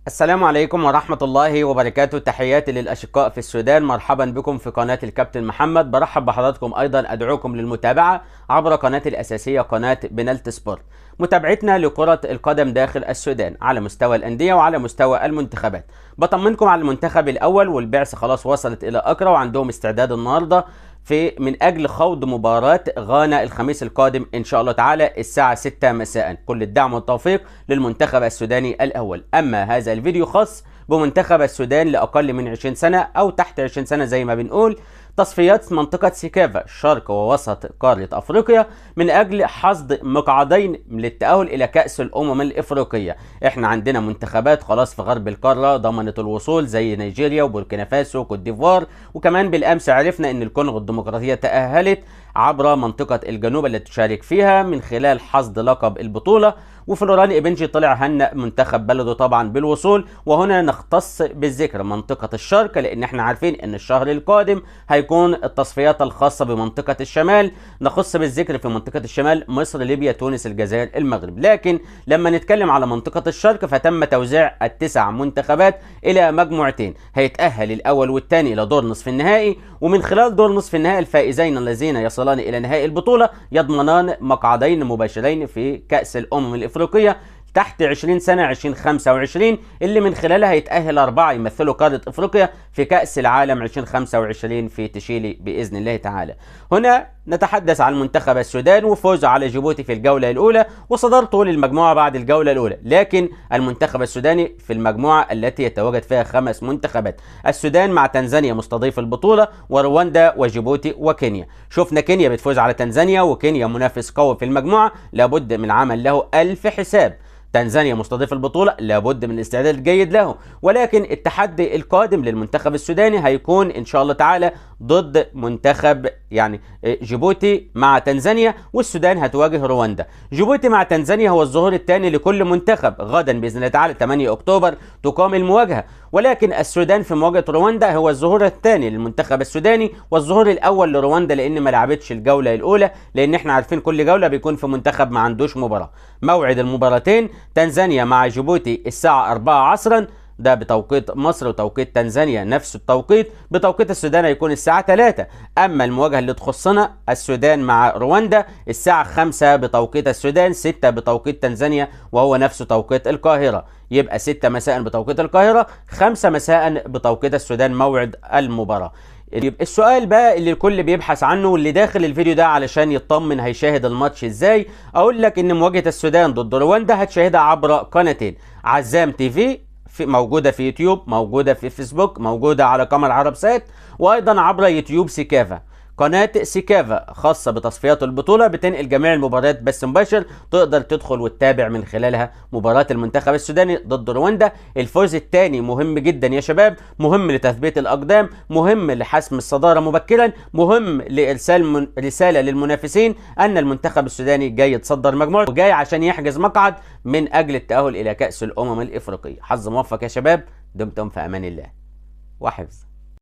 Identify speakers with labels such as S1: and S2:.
S1: السلام عليكم ورحمة الله وبركاته. تحياتي للأشقاء في السودان، مرحبا بكم في قناة الكابتن محمد. برحب بحضراتكم أيضا، أدعوكم للمتابعة عبر قناتي الأساسية قناة بنالتي سبورت. متابعتنا لكرة القدم داخل السودان على مستوى الأندية وعلى مستوى المنتخبات. بطمنكم على المنتخب الأول، والبعثة خلاص وصلت إلى أكرا وعندهم استعداد النهاردة من أجل خوض مباراة غانا الخميس القادم إن شاء الله تعالى الساعة 6 مساء. كل الدعم والتوفيق للمنتخب السوداني الأول. أما هذا الفيديو خاص بمنتخب السودان لأقل من 20 سنة أو تحت 20 سنة زي ما بنقول، تصفيات منطقة سيكافا شرق ووسط قارة أفريقيا من أجل حصد مقعدين للتأهل إلى كأس الأمم الإفريقية. إحنا عندنا منتخبات خلاص في غرب القارة ضمنت الوصول زي نيجيريا وبوركينا فاسو وكوت ديفوار، وكمان بالأمس عرفنا أن الكونغو الديمقراطية تأهلت عبر منطقة الجنوب التي تشارك فيها من خلال حصد لقب البطولة. وفلوران إبنجي طلع هنأ منتخب بلده طبعا بالوصول. وهنا نختص بالذكر منطقة الشرق، لأن احنا عارفين أن الشهر القادم هيكون التصفيات الخاصة بمنطقة الشمال. نخص بالذكر في منطقة الشمال مصر، ليبيا، تونس، الجزائر، المغرب. لكن لما نتكلم على منطقة الشرق فتم توزيع التسع منتخبات إلى مجموعتين، هيتأهل الأول والثاني إلى دور نصف النهائي، ومن خلال دور نصف النهائي الفائزين الذين يصلان إلى نهائي البطولة يضمنان مقعدين مباشرين في كأس الأمم الإفريقية تحت 20 سنة 2025، اللي من خلالها هيتأهل 4 يمثلوا قارة أفريقيا في كأس العالم 2025 في تشيلي بإذن الله تعالى. هنا نتحدث عن منتخب السودان وفوزه على جيبوتي في الجولة الأولى وصدارته للمجموعة بعد الجولة الأولى. لكن المنتخب السوداني في المجموعة التي يتواجد فيها 5 منتخبات، السودان مع تنزانيا مستضيف البطولة، ورواندا وجيبوتي وكينيا. شفنا كينيا بتفوز على تنزانيا، وكينيا منافس قوي في المجموعة لابد من عمل له ألف حساب. تنزانيا مستضيف البطولة لابد من الاستعداد الجيد له، ولكن التحدي القادم للمنتخب السوداني هيكون إن شاء الله تعالى ضد منتخب جيبوتي مع تنزانيا، والسودان هتواجه رواندا. جيبوتي مع تنزانيا هو الظهور الثاني لكل منتخب. غدا بإذن الله تعالى 8 أكتوبر تقام المواجهة، ولكن السودان في مواجهة رواندا هو الظهور الثاني للمنتخب السوداني والظهور الأول لرواندا، لأن ما لعبتش الجولة الأولى، لأن احنا عارفين كل جولة بيكون في منتخب ما عندوش مباراة. موعد المباراتين تنزانيا مع جيبوتي الساعة 4 عصرا، ده بتوقيت مصر، وتوقيت تنزانيا نفس التوقيت. بتوقيت السودان هيكون الساعة 3. أما المواجهة اللي تخصنا السودان مع رواندا الساعة 5 بتوقيت السودان، 6 بتوقيت تنزانيا وهو نفس توقيت القاهرة. يبقى 6 مساء بتوقيت القاهرة، 5 مساء بتوقيت السودان موعد المباراة. يبقى السؤال بقى اللي الكل بيبحث عنه واللي داخل الفيديو ده علشان يطمن هيشاهد الماتش ازاي، اقول لك ان مواجهة السودان ضد رواندا هتشاهدها عبر قناتين: عزام تي في موجودة في يوتيوب، موجودة في فيسبوك، موجودة على قمر عرب سات، وايضا عبر يوتيوب سيكافا. قناة سيكافا خاصة بتصفيات البطولة بتنقل جميع المباريات بث مباشر، تقدر تدخل وتتابع من خلالها مباراة المنتخب السوداني ضد رواندا. الفوز الثاني مهم جدا يا شباب، مهم لتثبيت الأقدام، مهم لحسم الصدارة مبكرا، مهم لإرسال رسالة للمنافسين أن المنتخب السوداني جاي يتصدر مجموعته وجاي عشان يحجز مقعد من أجل التأهل إلى كأس الأمم الإفريقية. حظ موفق يا شباب، دمتم في أمان الله وحفظ.